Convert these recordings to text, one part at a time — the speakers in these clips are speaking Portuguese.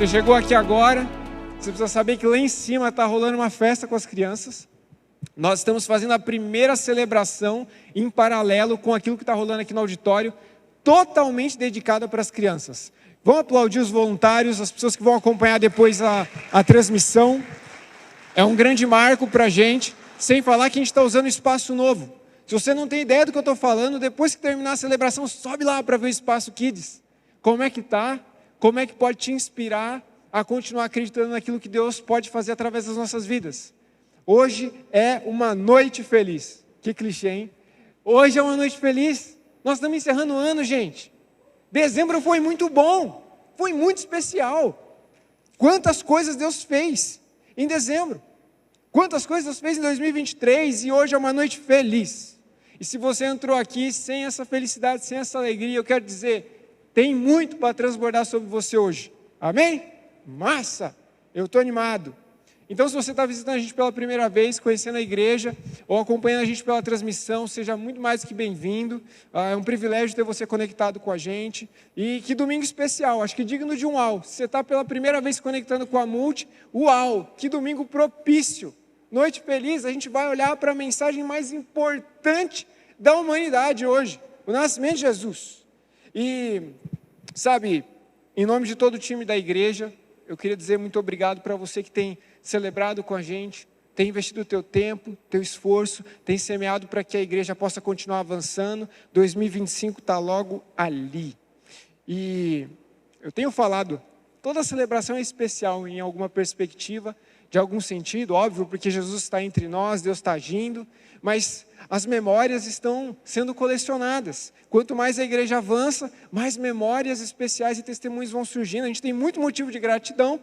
Você chegou aqui agora, você precisa saber que lá em cima está rolando uma festa com as crianças. Nós estamos fazendo a primeira celebração em paralelo com aquilo que está rolando aqui no auditório, totalmente dedicada para as crianças. Vamos aplaudir os voluntários, as pessoas que vão acompanhar depois a transmissão. É um grande marco para a gente, sem falar que a gente está usando espaço novo. Se você não tem ideia do que eu estou falando, depois que terminar a celebração, sobe lá para ver o Espaço Kids. Como é que está? Como é que pode te inspirar a continuar acreditando naquilo que Deus pode fazer através das nossas vidas? Hoje é uma noite feliz. Que clichê, hein? Hoje é uma noite feliz. Nós estamos encerrando o ano, gente. Dezembro foi muito bom. Foi muito especial. Quantas coisas Deus fez em dezembro. Quantas coisas Deus fez em 2023 e hoje é uma noite feliz. E se você entrou aqui sem essa felicidade, sem essa alegria, eu quero dizer, tem muito para transbordar sobre você hoje. Amém? Massa! Eu estou animado. Então, se você está visitando a gente pela primeira vez, conhecendo a igreja, ou acompanhando a gente pela transmissão, seja muito mais do que bem-vindo. É um privilégio ter você conectado com a gente. E que domingo especial, acho que digno de um uau. Se você está pela primeira vez se conectando com a Multi, uau, que domingo propício. Noite feliz, a gente vai olhar para a mensagem mais importante da humanidade hoje, o nascimento de Jesus. E, sabe, em nome de todo o time da igreja, eu queria dizer muito obrigado para você que tem celebrado com a gente, tem investido o teu tempo, teu esforço, tem semeado para que a igreja possa continuar avançando. 2025 está logo ali. E eu tenho falado, toda celebração é especial em alguma perspectiva, de algum sentido, óbvio, porque Jesus está entre nós, Deus está agindo, mas as memórias estão sendo colecionadas. Quanto mais a igreja avança, mais memórias especiais e testemunhos vão surgindo. A gente tem muito motivo de gratidão,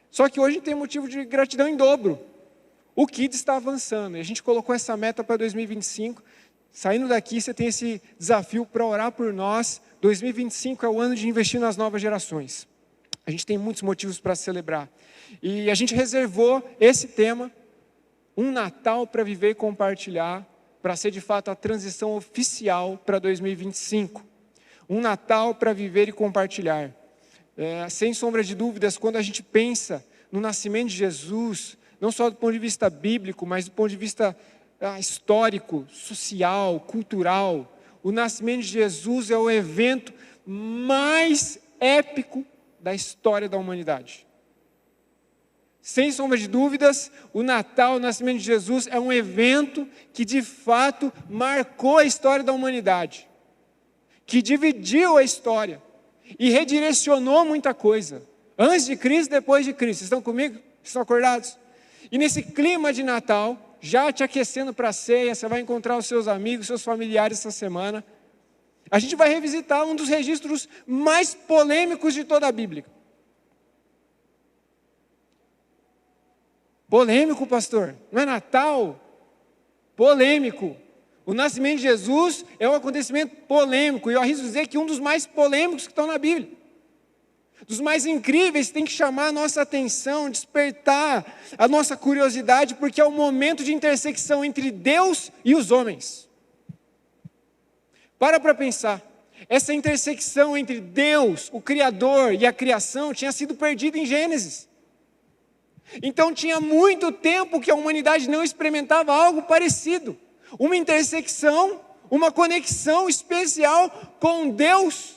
só que hoje tem motivo de gratidão em dobro. O Kids está avançando, e a gente colocou essa meta para 2025. Saindo daqui, você tem esse desafio para orar por nós. 2025 é o ano de investir nas novas gerações. A gente tem muitos motivos para celebrar. E a gente reservou esse tema, um Natal para viver e compartilhar, para ser de fato a transição oficial para 2025. Um Natal para viver e compartilhar. Sem sombra de dúvidas, quando a gente pensa no nascimento de Jesus, não só do ponto de vista bíblico, mas do ponto de vista histórico, social, cultural, o nascimento de Jesus é o evento mais épico da história da humanidade. Sem sombra de dúvidas, o Natal, o nascimento de Jesus, é um evento que de fato marcou a história da humanidade, que dividiu a história e redirecionou muita coisa, antes de Cristo, depois de Cristo. Estão comigo? Estão acordados? E nesse clima de Natal, já te aquecendo para a ceia, você vai encontrar os seus amigos, seus familiares essa semana. A gente vai revisitar um dos registros mais polêmicos de toda a Bíblia. Polêmico, pastor? Não é Natal? Polêmico. O nascimento de Jesus é um acontecimento polêmico. E eu arrisco dizer que um dos mais polêmicos que estão na Bíblia. Dos mais incríveis, tem que chamar a nossa atenção, despertar a nossa curiosidade, porque é o momento de intersecção entre Deus e os homens. Para pensar. Essa intersecção entre Deus, o Criador, e a criação tinha sido perdida em Gênesis. Então tinha muito tempo que a humanidade não experimentava algo parecido. Uma intersecção, uma conexão especial com Deus.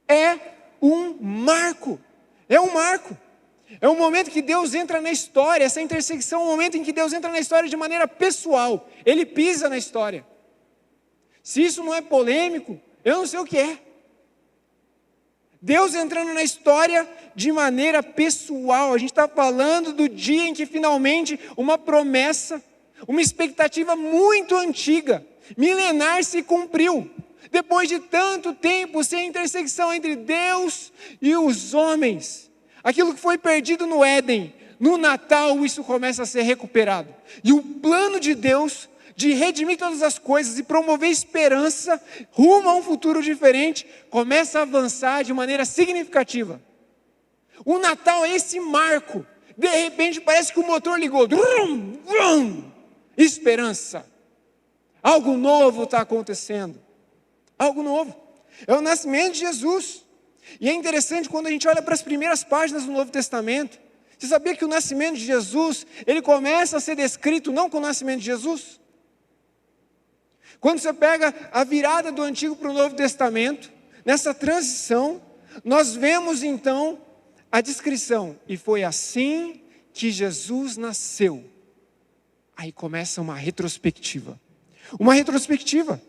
É um marco. É um marco. É um momento que Deus entra na história. Essa intersecção é um momento em que Deus entra na história de maneira pessoal. Ele pisa na história. Se isso não é polêmico, eu não sei o que é. Deus entrando na história de maneira pessoal. A gente está falando do dia em que finalmente uma promessa, uma expectativa muito antiga, milenar, se cumpriu. Depois de tanto tempo sem intersecção entre Deus e os homens. Aquilo que foi perdido no Éden, no Natal, isso começa a ser recuperado. E o plano de Deus de redimir todas as coisas e promover esperança rumo a um futuro diferente, começa a avançar de maneira significativa. O Natal é esse marco. De repente parece que o motor ligou. Vrum, vrum, esperança. Algo novo está acontecendo. Algo novo. É o nascimento de Jesus. E é interessante quando a gente olha para as primeiras páginas do Novo Testamento. Você sabia que o nascimento de Jesus, ele começa a ser descrito não com o nascimento de Jesus? Quando você pega a virada do Antigo para o Novo Testamento, nessa transição, nós vemos então a descrição. E foi assim que Jesus nasceu. Aí começa uma retrospectiva. Uma retrospectiva.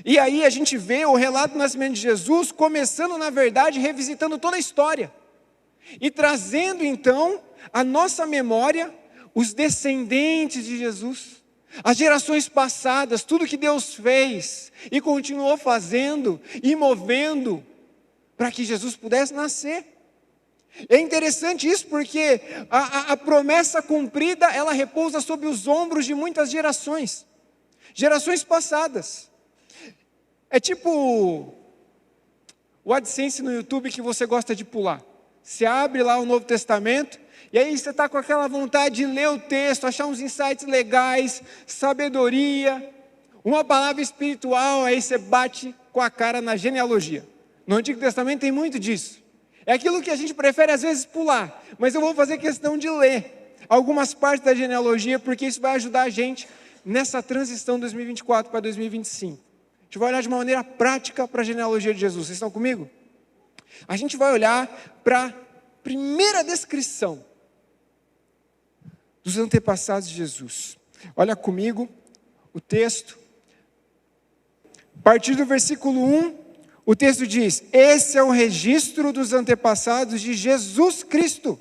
E aí a gente vê o relato do nascimento de Jesus começando, na verdade, revisitando toda a história. E trazendo então à nossa memória os descendentes de Jesus, as gerações passadas, tudo que Deus fez e continuou fazendo e movendo para que Jesus pudesse nascer. É interessante isso porque a promessa cumprida, ela repousa sobre os ombros de muitas gerações passadas. É tipo o AdSense no YouTube que você gosta de pular. Você abre lá o Novo Testamento, e aí você está com aquela vontade de ler o texto, achar uns insights legais, sabedoria, uma palavra espiritual, aí você bate com a cara na genealogia. No Antigo Testamento tem muito disso. É aquilo que a gente prefere às vezes pular, mas eu vou fazer questão de ler algumas partes da genealogia, porque isso vai ajudar a gente nessa transição 2024 para 2025. A gente vai olhar de uma maneira prática para a genealogia de Jesus. Vocês estão comigo? A gente vai olhar para a primeira descrição dos antepassados de Jesus. Olha comigo o texto. A partir do versículo 1, o texto diz: esse é o registro dos antepassados de Jesus Cristo,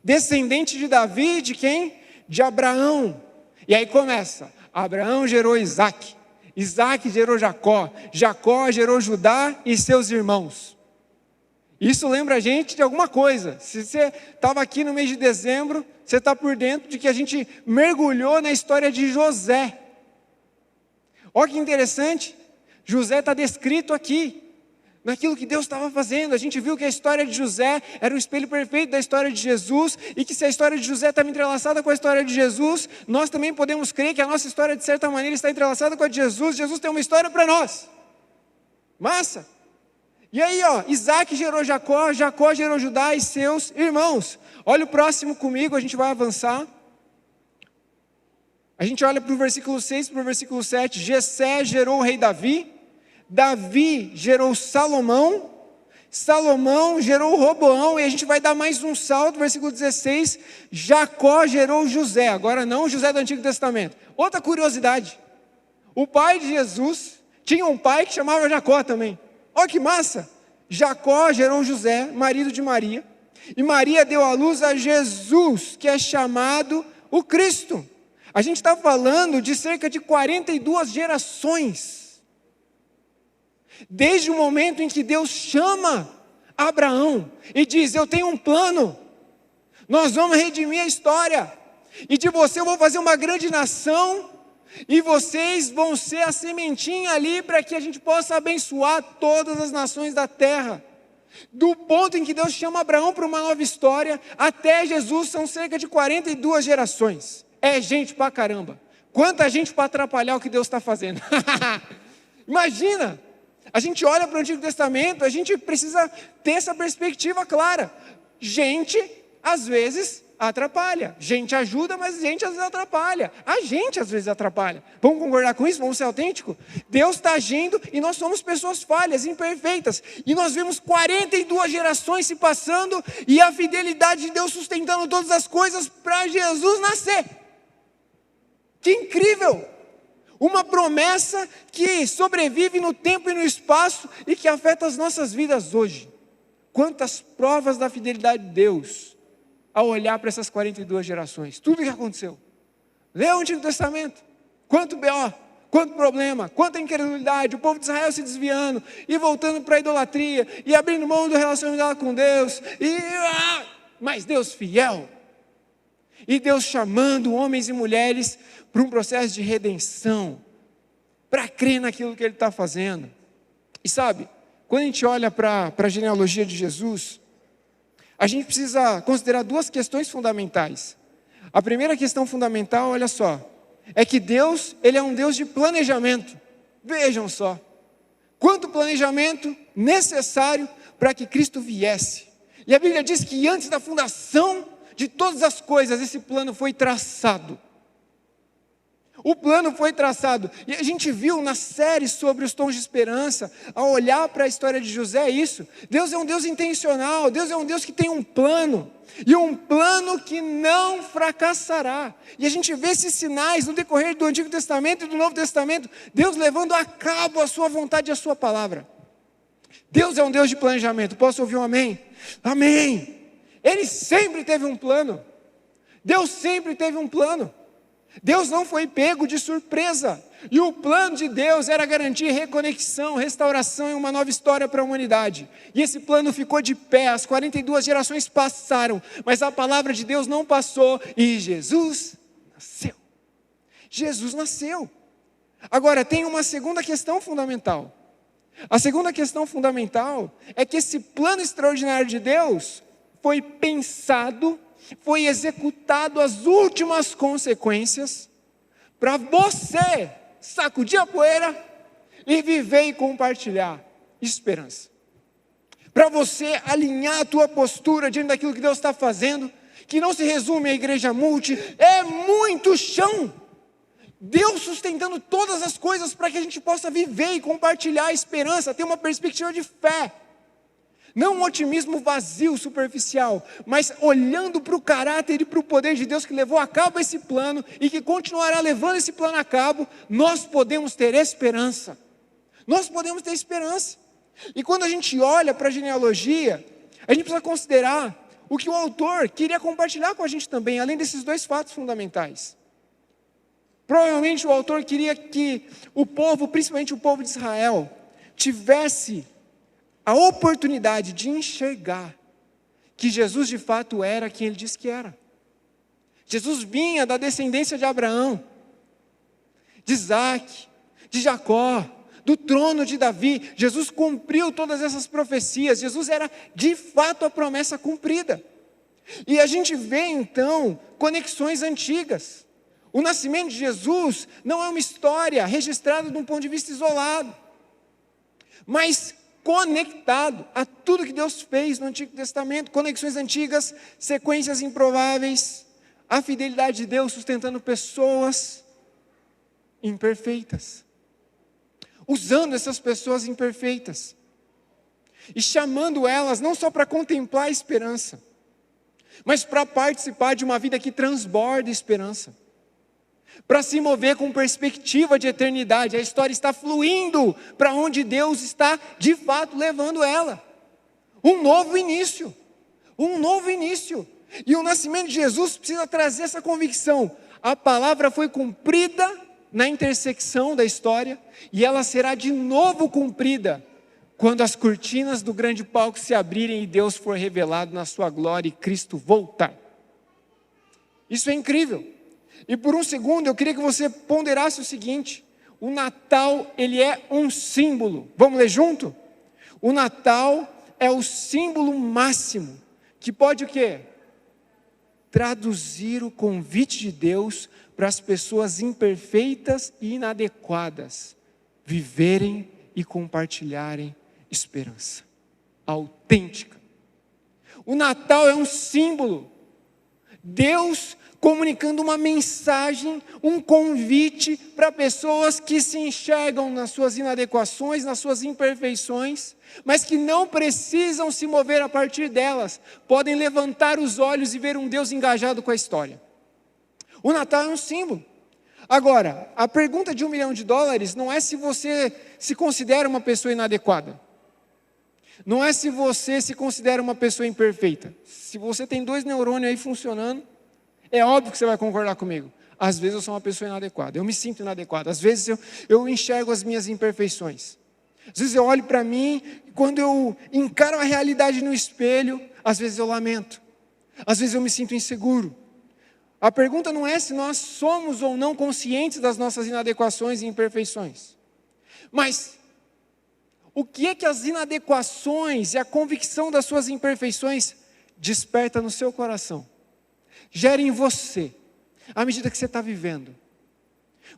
descendente de Davi, de quem? De Abraão. E aí começa: Abraão gerou Isaac, Isaac gerou Jacó, Jacó gerou Judá e seus irmãos. Isso lembra a gente de alguma coisa. Se você estava aqui no mês de dezembro, você está por dentro de que a gente mergulhou na história de José. Olha que interessante, José está descrito aqui, naquilo que Deus estava fazendo. A gente viu que a história de José era um espelho perfeito da história de Jesus, e que se a história de José estava entrelaçada com a história de Jesus, nós também podemos crer que a nossa história de certa maneira está entrelaçada com a de Jesus. Jesus tem uma história para nós. Massa! E aí, Isaac gerou Jacó, Jacó gerou Judá e seus irmãos. Olha o próximo comigo, a gente vai avançar. A gente olha para o versículo 6 para o versículo 7. Jessé gerou o rei Davi, Davi gerou Salomão, Salomão gerou Roboão, e a gente vai dar mais um salto, versículo 16. Jacó gerou José, agora não o José do Antigo Testamento. Outra curiosidade, o pai de Jesus tinha um pai que chamava Jacó também. Olha que massa! Jacó gerou José, marido de Maria, e Maria deu à luz a Jesus, que é chamado o Cristo. A gente está falando de cerca de 42 gerações, desde o momento em que Deus chama Abraão e diz: eu tenho um plano, nós vamos redimir a história, e de você eu vou fazer uma grande nação, e vocês vão ser a sementinha ali para que a gente possa abençoar todas as nações da terra. Do ponto em que Deus chama Abraão para uma nova história, até Jesus são cerca de 42 gerações. É gente pra caramba. Quanta gente para atrapalhar o que Deus está fazendo. Imagina, a gente olha para o Antigo Testamento, a gente precisa ter essa perspectiva clara. Gente, às vezes, atrapalha. Gente ajuda, mas gente às vezes atrapalha. A gente às vezes atrapalha. Vamos concordar com isso? Vamos ser autênticos? Deus está agindo e nós somos pessoas falhas, imperfeitas. E nós vemos 42 gerações se passando e a fidelidade de Deus sustentando todas as coisas para Jesus nascer. Que incrível! Uma promessa que sobrevive no tempo e no espaço e que afeta as nossas vidas hoje. Quantas provas da fidelidade de Deus ao olhar para essas 42 gerações. Tudo o que aconteceu. Lê o Antigo Testamento. Quanto B.O., quanto problema, quanta incredulidade, o povo de Israel se desviando e voltando para a idolatria e abrindo mão do relacionamento com Deus. Mas Deus fiel. E Deus chamando homens e mulheres para um processo de redenção, para crer naquilo que Ele está fazendo. E sabe, quando a gente olha para a genealogia de Jesus, a gente precisa considerar duas questões fundamentais. A primeira questão fundamental, olha só, é que Deus, Ele é um Deus de planejamento. Vejam só, quanto planejamento necessário para que Cristo viesse. E a Bíblia diz que antes da fundação de todas as coisas, esse plano foi traçado. O plano foi traçado, e a gente viu na série sobre os tons de esperança, ao olhar para a história de José, isso. Deus é um Deus intencional, Deus é um Deus que tem um plano, e um plano que não fracassará. E a gente vê esses sinais no decorrer do Antigo Testamento e do Novo Testamento, Deus levando a cabo a sua vontade e a sua palavra. Deus é um Deus de planejamento, posso ouvir um amém? Amém! Ele sempre teve um plano, Deus sempre teve um plano. Deus não foi pego de surpresa, e o plano de Deus era garantir reconexão, restauração e uma nova história para a humanidade, e esse plano ficou de pé, as 42 gerações passaram, mas a palavra de Deus não passou, e Jesus nasceu. Jesus nasceu. Agora tem uma segunda questão fundamental, a segunda questão fundamental é que esse plano extraordinário de Deus foi pensado, foi executado as últimas consequências para você sacudir a poeira e viver e compartilhar esperança. Para você alinhar a tua postura diante daquilo que Deus está fazendo, que não se resume à igreja multi, é muito chão. Deus sustentando todas as coisas para que a gente possa viver e compartilhar a esperança, ter uma perspectiva de fé. Não um otimismo vazio, superficial, mas olhando para o caráter e para o poder de Deus que levou a cabo esse plano e que continuará levando esse plano a cabo, nós podemos ter esperança. Nós podemos ter esperança. E quando a gente olha para a genealogia, a gente precisa considerar o que o autor queria compartilhar com a gente também, além desses dois fatos fundamentais. Provavelmente o autor queria que o povo, principalmente o povo de Israel, tivesse a oportunidade de enxergar que Jesus de fato era quem ele disse que era. Jesus vinha da descendência de Abraão, de Isaac, de Jacó, do trono de Davi. Jesus cumpriu todas essas profecias, Jesus era de fato a promessa cumprida. E a gente vê então conexões antigas. O nascimento de Jesus não é uma história registrada de um ponto de vista isolado, mas conectado a tudo que Deus fez no Antigo Testamento, conexões antigas, sequências improváveis, a fidelidade de Deus sustentando pessoas imperfeitas, usando essas pessoas imperfeitas, e chamando elas não só para contemplar a esperança, mas para participar de uma vida que transborda esperança, para se mover com perspectiva de eternidade. A história está fluindo para onde Deus está de fato levando ela. Um novo início. E o nascimento de Jesus precisa trazer essa convicção. A palavra foi cumprida na intersecção da história, e ela será de novo cumprida quando as cortinas do grande palco se abrirem e Deus for revelado na sua glória e Cristo voltar. Isso é incrível. E por um segundo eu queria que você ponderasse o seguinte: o Natal, ele é um símbolo. Vamos ler junto? O Natal é o símbolo máximo, que pode o quê? Traduzir o convite de Deus para as pessoas imperfeitas e inadequadas viverem e compartilharem esperança autêntica. O Natal é um símbolo. Deus comunicando uma mensagem, um convite para pessoas que se enxergam nas suas inadequações, nas suas imperfeições, mas que não precisam se mover a partir delas, podem levantar os olhos e ver um Deus engajado com a história. O Natal é um símbolo. Agora, a pergunta de $1 milhão não é se você se considera uma pessoa inadequada, não é se você se considera uma pessoa imperfeita. Se você tem 2 neurônios aí funcionando, é óbvio que você vai concordar comigo. Às vezes eu sou uma pessoa inadequada, eu me sinto inadequado. Às vezes eu enxergo as minhas imperfeições. Às vezes eu olho para mim, e quando eu encaro a realidade no espelho, às vezes eu lamento. Às vezes eu me sinto inseguro. A pergunta não é se nós somos ou não conscientes das nossas inadequações e imperfeições. Mas o que é que as inadequações e a convicção das suas imperfeições desperta no seu coração? Gera em você, à medida que você está vivendo.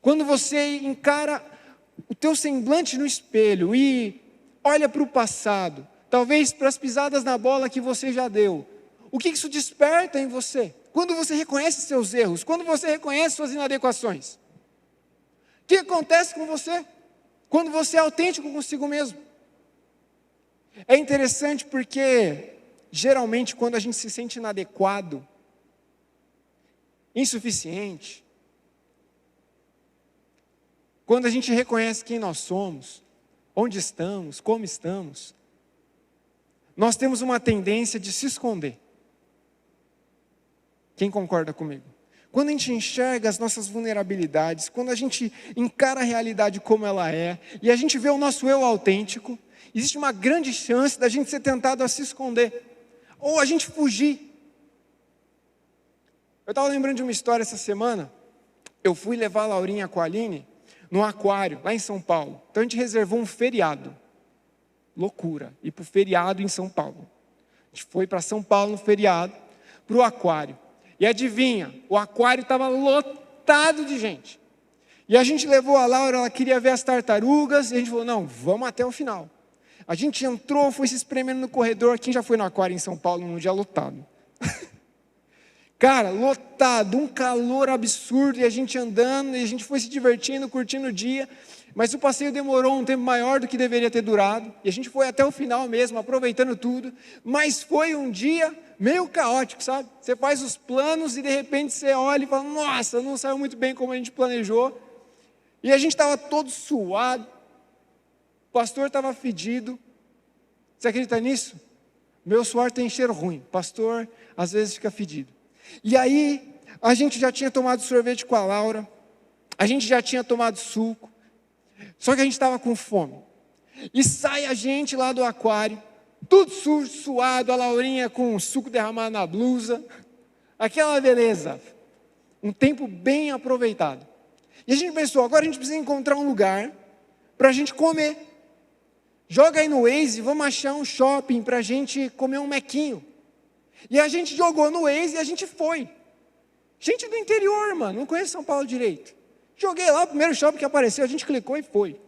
Quando você encara o teu semblante no espelho e olha para o passado, talvez para as pisadas na bola que você já deu. O que isso desperta em você? Quando você reconhece seus erros, quando você reconhece suas inadequações, o que acontece com você? Quando você é autêntico consigo mesmo. É interessante porque, geralmente, quando a gente se sente inadequado, insuficiente, quando a gente reconhece quem nós somos, onde estamos, como estamos, nós temos uma tendência de se esconder. Quem concorda comigo? Quando a gente enxerga as nossas vulnerabilidades, quando a gente encara a realidade como ela é, e a gente vê o nosso eu autêntico, existe uma grande chance da gente ser tentado a se esconder, ou a gente fugir. Eu estava lembrando de uma história essa semana. Eu fui levar a Laurinha com a Aline no aquário, lá em São Paulo. Então a gente reservou um feriado. Loucura, ir para o feriado em São Paulo. A gente foi para São Paulo no feriado, para o aquário. E adivinha, o aquário estava lotado de gente. E a gente levou a Laura, ela queria ver as tartarugas, e a gente falou, não, vamos até o final. A gente entrou, foi se espremendo no corredor. Quem já foi no aquário em São Paulo num dia lotado? Cara, lotado, um calor absurdo, e a gente andando, e a gente foi se divertindo, curtindo o dia, mas o passeio demorou um tempo maior do que deveria ter durado, e a gente foi até o final mesmo, aproveitando tudo, mas foi um dia meio caótico, sabe? Você faz os planos e de repente você olha e fala, nossa, não saiu muito bem como a gente planejou, e a gente estava todo suado, o pastor estava fedido. Você acredita nisso? Meu suor tem cheiro ruim, pastor às vezes fica fedido. E aí, a gente já tinha tomado sorvete com a Laura, a gente já tinha tomado suco, só que a gente estava com fome. E sai a gente lá do aquário, tudo sujo, suado, a Laurinha com suco derramado na blusa, aquela beleza, um tempo bem aproveitado. E a gente pensou, agora a gente precisa encontrar um lugar para a gente comer. Joga aí no Waze, vamos achar um shopping para a gente comer um mequinho. E a gente jogou no Waze e a gente foi. Gente do interior, mano, não conheço São Paulo direito. Joguei lá, o primeiro shopping que apareceu, a gente clicou e foi.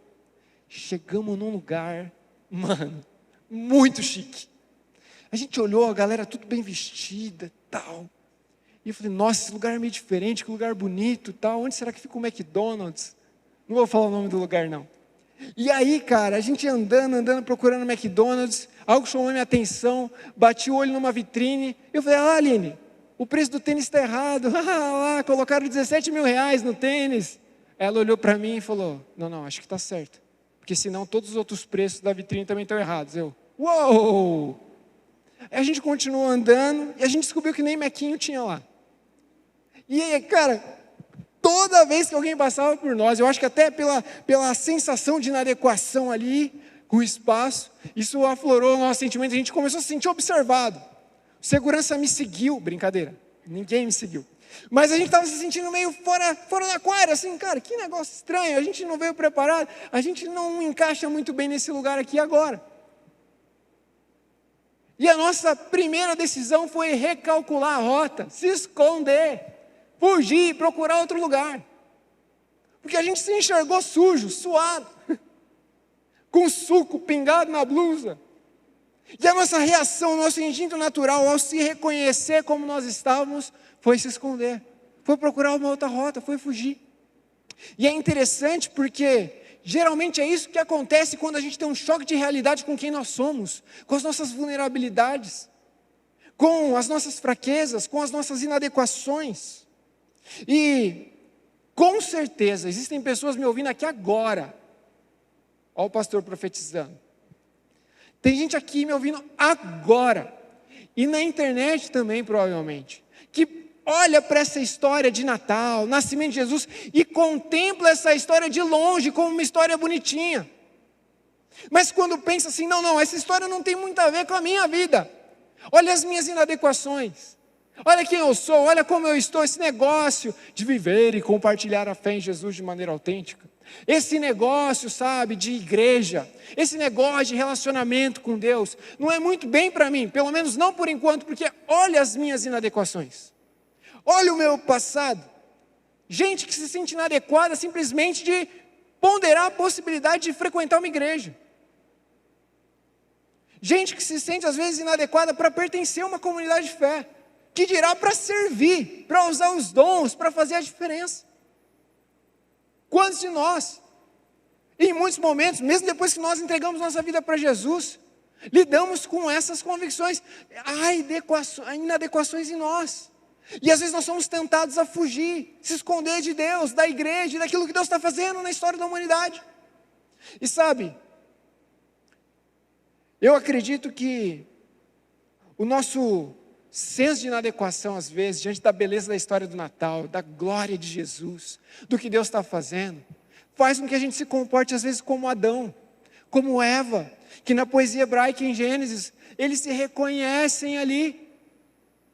Chegamos num lugar, mano, muito chique. A gente olhou, a galera tudo bem vestida e tal. E eu falei, nossa, esse lugar é meio diferente, que lugar bonito e tal. Onde será que fica o McDonald's? Não vou falar o nome do lugar, não. E aí, cara, a gente andando, procurando McDonald's, algo chamou minha atenção, bati o olho numa vitrine, eu falei, Aline, o preço do tênis está errado, lá, colocaram 17 mil reais no tênis. Ela olhou para mim e falou, não, acho que está certo, porque senão todos os outros preços da vitrine também estão errados. Eu, uou! Aí a gente continuou andando, e a gente descobriu que nem mequinho tinha lá. E aí, cara, toda vez que alguém passava por nós, eu acho que até pela sensação de inadequação ali, com o espaço, isso aflorou o nosso sentimento, a gente começou a se sentir observado. O segurança me seguiu, brincadeira, ninguém me seguiu. Mas a gente estava se sentindo meio fora do aquário, assim, cara, que negócio estranho, a gente não veio preparado, a gente não encaixa muito bem nesse lugar aqui agora. E a nossa primeira decisão foi recalcular a rota, se esconder, fugir, procurar outro lugar. Porque a gente se enxergou sujo, suado, com suco pingado na blusa. E a nossa reação, o nosso instinto natural, ao se reconhecer como nós estávamos, foi se esconder. Foi procurar uma outra rota, foi fugir. E é interessante porque geralmente é isso que acontece quando a gente tem um choque de realidade com quem nós somos, com as nossas vulnerabilidades, com as nossas fraquezas, com as nossas inadequações. E, com certeza, existem pessoas me ouvindo aqui agora. Olha o pastor profetizando. Tem gente aqui me ouvindo agora. E na internet também, provavelmente. Que olha para essa história de Natal, nascimento de Jesus, e contempla essa história de longe como uma história bonitinha. Mas quando pensa assim, não, essa história não tem muito a ver com a minha vida. Olha as minhas inadequações. Olha quem eu sou, olha como eu estou, esse negócio de viver e compartilhar a fé em Jesus de maneira autêntica. Esse negócio, sabe, de igreja, esse negócio de relacionamento com Deus, não é muito bem para mim, pelo menos não por enquanto, porque olha as minhas inadequações. Olha o meu passado. Gente que se sente inadequada simplesmente de ponderar a possibilidade de frequentar uma igreja. Gente que se sente às vezes inadequada para pertencer a uma comunidade de fé, que dirá para servir, para usar os dons, para fazer a diferença. Quantos de nós, em muitos momentos, mesmo depois que nós entregamos nossa vida para Jesus, lidamos com essas convicções, há inadequações em nós, e às vezes nós somos tentados a fugir, se esconder de Deus, da igreja, daquilo que Deus está fazendo na história da humanidade. E sabe, eu acredito que o nosso senso de inadequação, às vezes, diante da beleza da história do Natal, da glória de Jesus, do que Deus está fazendo, faz com que a gente se comporte, às vezes, como Adão, como Eva, que na poesia hebraica em Gênesis, eles se reconhecem ali,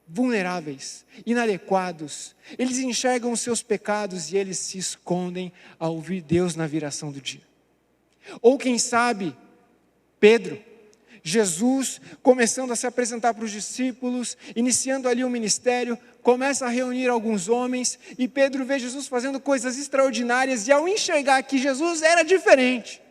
vulneráveis, inadequados, eles enxergam os seus pecados e eles se escondem ao ouvir Deus na viração do dia. Ou quem sabe, Pedro, Jesus começando a se apresentar para os discípulos, iniciando ali o ministério, começa a reunir alguns homens, e Pedro vê Jesus fazendo coisas extraordinárias, e ao enxergar que Jesus era diferente,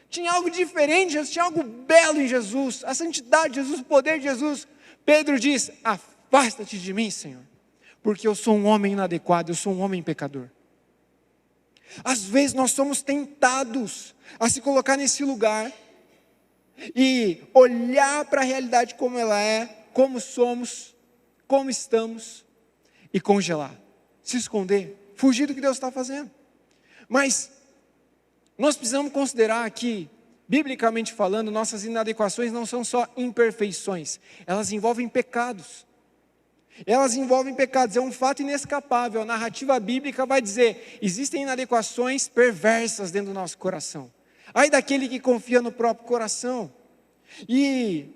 tinha algo diferente, tinha algo belo em Jesus, a santidade de Jesus, o poder de Jesus, Pedro diz: afasta-te de mim, Senhor, porque eu sou um homem inadequado, eu sou um homem pecador. Às vezes nós somos tentados a se colocar nesse lugar, e olhar para a realidade como ela é, como somos, como estamos, e congelar, se esconder, fugir do que Deus está fazendo. Mas nós precisamos considerar que, biblicamente falando, nossas inadequações não são só imperfeições, elas envolvem pecados. Elas envolvem pecados, é um fato inescapável. A narrativa bíblica vai dizer: existem inadequações perversas dentro do nosso coração. Ai daquele que confia no próprio coração. E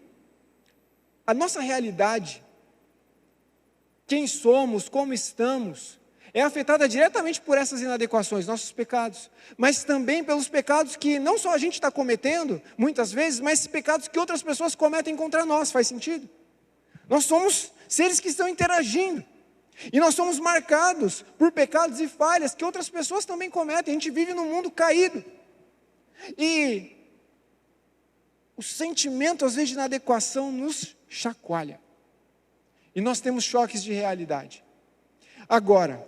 a nossa realidade, quem somos, como estamos, é afetada diretamente por essas inadequações, nossos pecados, mas também pelos pecados que não só a gente está cometendo, muitas vezes, mas pecados que outras pessoas cometem contra nós. Faz sentido? Nós somos seres que estão interagindo, e nós somos marcados por pecados e falhas que outras pessoas também cometem. A gente vive num mundo caído, e o sentimento às vezes de inadequação nos chacoalha, e nós temos choques de realidade. Agora,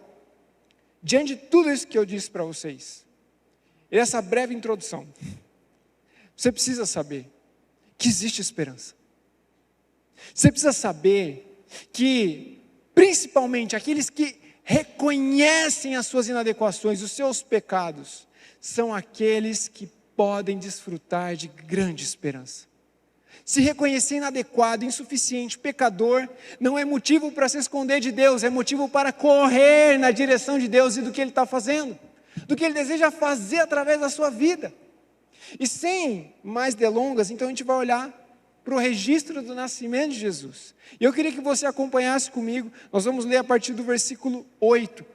diante de tudo isso que eu disse para vocês, essa breve introdução, você precisa saber que existe esperança. Você precisa saber que, principalmente, aqueles que reconhecem as suas inadequações, os seus pecados, são aqueles que podem desfrutar de grande esperança. Se reconhecer inadequado, insuficiente, pecador, não é motivo para se esconder de Deus, é motivo para correr na direção de Deus e do que Ele está fazendo, do que Ele deseja fazer através da sua vida. E sem mais delongas, então a gente vai olhar para o registro do nascimento de Jesus. E eu queria que você acompanhasse comigo, nós vamos ler a partir do versículo 8,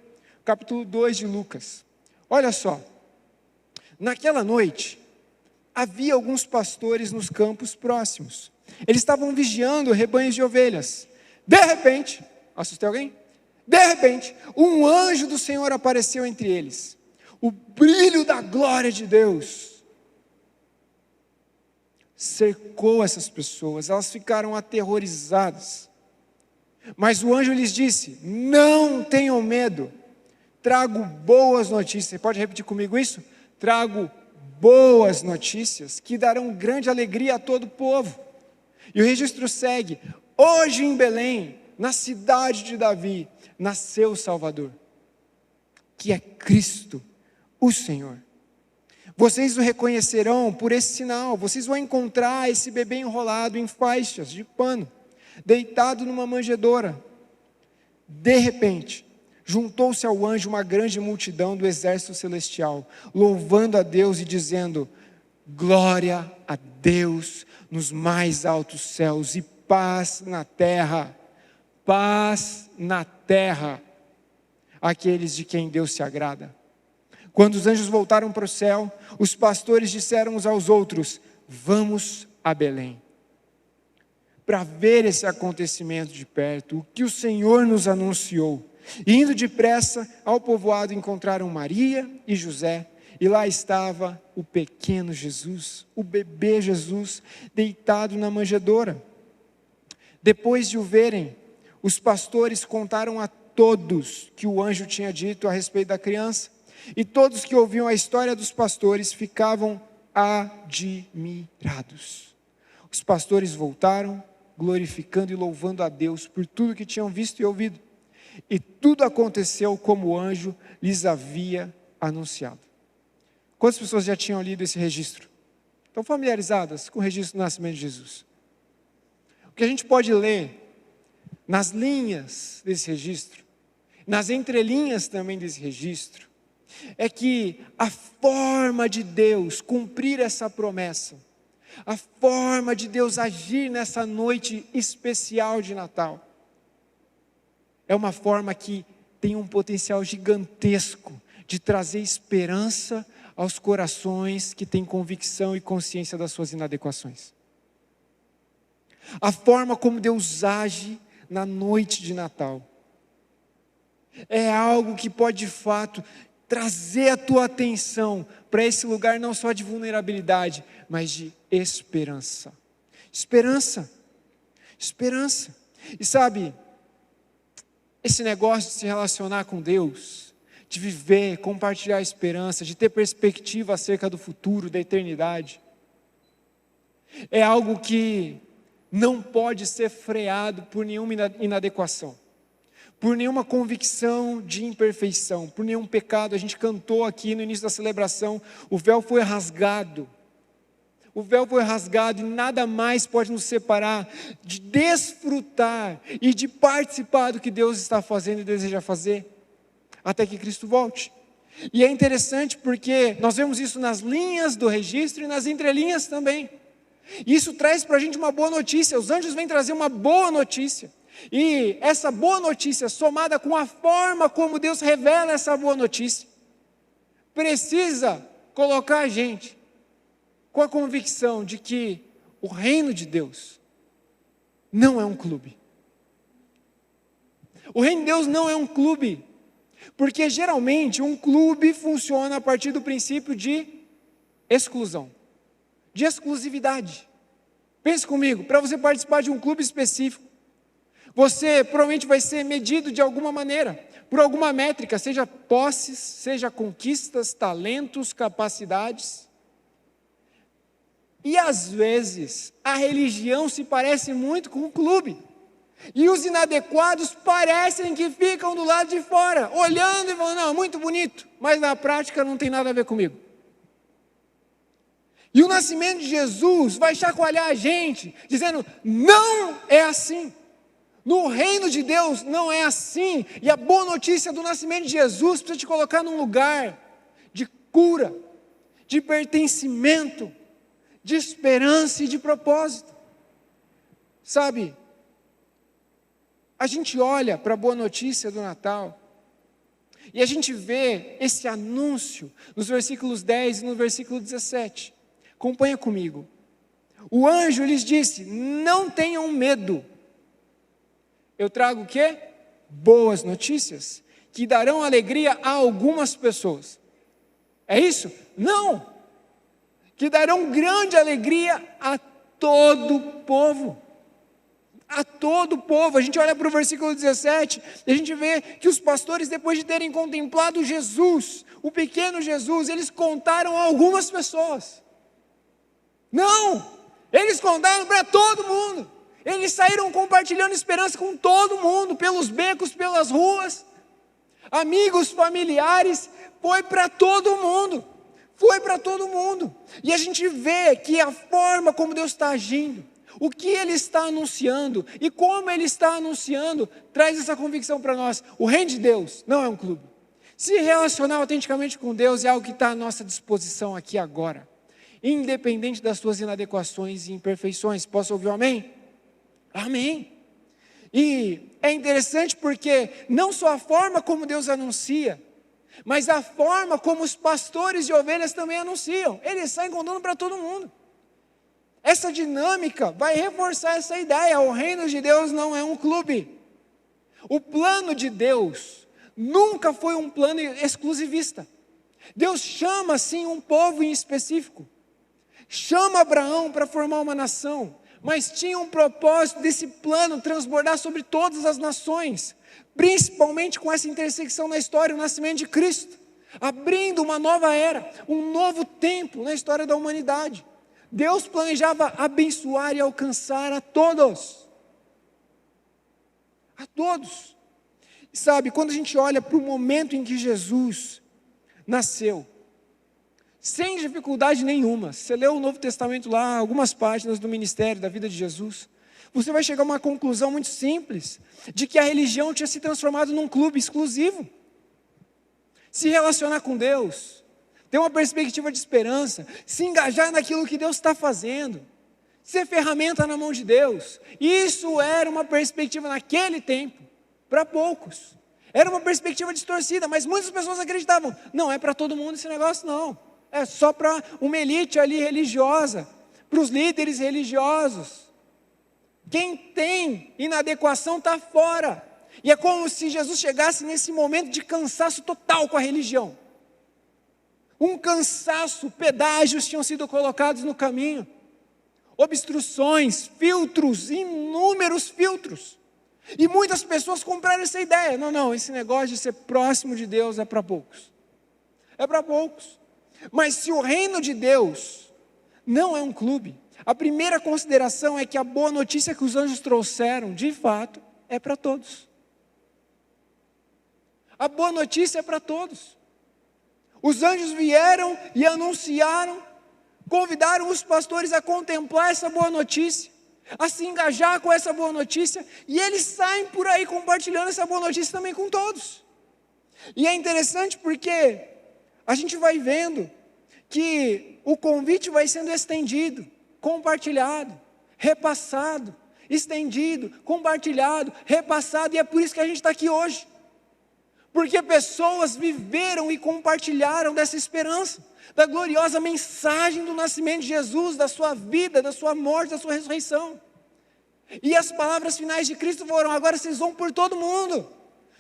capítulo 2 de Lucas. Olha só, naquela noite, havia alguns pastores nos campos próximos. Eles estavam vigiando rebanhos de ovelhas. De repente, assustei alguém? De repente, um anjo do Senhor apareceu entre eles. O brilho da glória de Deus cercou essas pessoas, elas ficaram aterrorizadas. Mas o anjo lhes disse: não tenham medo, trago boas notícias. Você pode repetir comigo isso? Trago boas notícias que darão grande alegria a todo o povo. E o registro segue: hoje em Belém, na cidade de Davi, nasceu o Salvador, que é Cristo, o Senhor. Vocês o reconhecerão por esse sinal. Vocês vão encontrar esse bebê enrolado em faixas de pano, deitado numa manjedoura. De repente, juntou-se ao anjo uma grande multidão do exército celestial, louvando a Deus e dizendo: glória a Deus nos mais altos céus e paz na terra àqueles de quem Deus se agrada. Quando os anjos voltaram para o céu, os pastores disseram uns aos outros: vamos a Belém, para ver esse acontecimento de perto, o que o Senhor nos anunciou. E indo depressa ao povoado, encontraram Maria e José, e lá estava o pequeno Jesus, o bebê Jesus, deitado na manjedoura. Depois de o verem, os pastores contaram a todos que o anjo tinha dito a respeito da criança, e todos que ouviam a história dos pastores ficavam admirados. Os pastores voltaram, glorificando e louvando a Deus por tudo que tinham visto e ouvido. E tudo aconteceu como o anjo lhes havia anunciado. Quantas pessoas já tinham lido esse registro? Estão familiarizadas com o registro do nascimento de Jesus? O que a gente pode ler nas linhas desse registro, nas entrelinhas também desse registro, é que a forma de Deus cumprir essa promessa, a forma de Deus agir nessa noite especial de Natal, é uma forma que tem um potencial gigantesco de trazer esperança aos corações que têm convicção e consciência das suas inadequações. A forma como Deus age na noite de Natal é algo que pode de fato trazer a tua atenção para esse lugar não só de vulnerabilidade, mas de esperança. Esperança. Esperança. E sabe, esse negócio de se relacionar com Deus, de viver, compartilhar a esperança, de ter perspectiva acerca do futuro, da eternidade, é algo que não pode ser freado por nenhuma inadequação, por nenhuma convicção de imperfeição, por nenhum pecado. A gente cantou aqui no início da celebração, o véu foi rasgado. O véu foi rasgado e nada mais pode nos separar de desfrutar e de participar do que Deus está fazendo e deseja fazer, até que Cristo volte. E é interessante porque nós vemos isso nas linhas do registro e nas entrelinhas também. E isso traz para a gente uma boa notícia. Os anjos vêm trazer uma boa notícia. E essa boa notícia, somada com a forma como Deus revela essa boa notícia, precisa colocar a gente com a convicção de que o reino de Deus não é um clube. O reino de Deus não é um clube, porque geralmente um clube funciona a partir do princípio de exclusão, de exclusividade. Pense comigo, para você participar de um clube específico, você provavelmente vai ser medido de alguma maneira, por alguma métrica, seja posses, seja conquistas, talentos, capacidades. E às vezes, a religião se parece muito com o clube. E os inadequados parecem que ficam do lado de fora, olhando e falando, não, muito bonito, mas na prática não tem nada a ver comigo. E o nascimento de Jesus vai chacoalhar a gente, dizendo, não é assim. No reino de Deus não é assim. E a boa notícia do nascimento de Jesus precisa te colocar num lugar de cura, de pertencimento, de esperança e de propósito. Sabe, a gente olha para a boa notícia do Natal e a gente vê esse anúncio nos versículos 10 e no versículo 17. Acompanha comigo. O anjo lhes disse, não tenham medo. Eu trago o quê? Boas notícias, que darão alegria a algumas pessoas. É isso? Não! Que darão grande alegria a todo o povo. A todo o povo. A gente olha para o versículo 17, e a gente vê que os pastores, depois de terem contemplado Jesus, o pequeno Jesus, eles contaram a algumas pessoas. Não! Eles contaram para todo mundo. Eles saíram compartilhando esperança com todo mundo, pelos becos, pelas ruas. Amigos, familiares, foi para todo mundo. Foi para todo mundo. E a gente vê que a forma como Deus está agindo, o que Ele está anunciando e como Ele está anunciando, traz essa convicção para nós. O reino de Deus não é um clube. Se relacionar autenticamente com Deus é algo que está à nossa disposição aqui agora, independente das suas inadequações e imperfeições. Posso ouvir um amém? Amém. E é interessante porque não só a forma como Deus anuncia, mas a forma como os pastores de ovelhas também anunciam. Eles saem contando para todo mundo. Essa dinâmica vai reforçar essa ideia. O reino de Deus não é um clube. O plano de Deus nunca foi um plano exclusivista. Deus chama sim um povo em específico, chama Abraão para formar uma nação, mas tinha um propósito desse plano transbordar sobre todas as nações, principalmente com essa intersecção na história, o nascimento de Cristo, abrindo uma nova era, um novo tempo na história da humanidade. Deus planejava abençoar e alcançar a todos. A todos. E sabe, quando a gente olha para o momento em que Jesus nasceu, sem dificuldade nenhuma, você lê o Novo Testamento lá, algumas páginas do ministério, da vida de Jesus, você vai chegar a uma conclusão muito simples, de que a religião tinha se transformado num clube exclusivo. Se relacionar com Deus, ter uma perspectiva de esperança, se engajar naquilo que Deus está fazendo, ser ferramenta na mão de Deus, isso era uma perspectiva naquele tempo, para poucos. Era uma perspectiva distorcida, mas muitas pessoas acreditavam, não é para todo mundo esse negócio não, é só para uma elite ali religiosa, para os líderes religiosos. Quem tem inadequação está fora. E é como se Jesus chegasse nesse momento de cansaço total com a religião. Um cansaço, pedágios tinham sido colocados no caminho, obstruções, filtros, inúmeros filtros. E muitas pessoas compraram essa ideia. Não, esse negócio de ser próximo de Deus é para poucos. É para poucos. Mas se o reino de Deus não é um clube, a primeira consideração é que a boa notícia que os anjos trouxeram, de fato, é para todos. A boa notícia é para todos. Os anjos vieram e anunciaram, convidaram os pastores a contemplar essa boa notícia, a se engajar com essa boa notícia, e eles saem por aí compartilhando essa boa notícia também com todos. E é interessante porque a gente vai vendo que o convite vai sendo estendido, compartilhado, repassado, estendido, compartilhado, repassado, e é por isso que a gente está aqui hoje. Porque pessoas viveram e compartilharam dessa esperança, da gloriosa mensagem do nascimento de Jesus, da sua vida, da sua morte, da sua ressurreição. E as palavras finais de Cristo foram: agora vocês vão por todo mundo,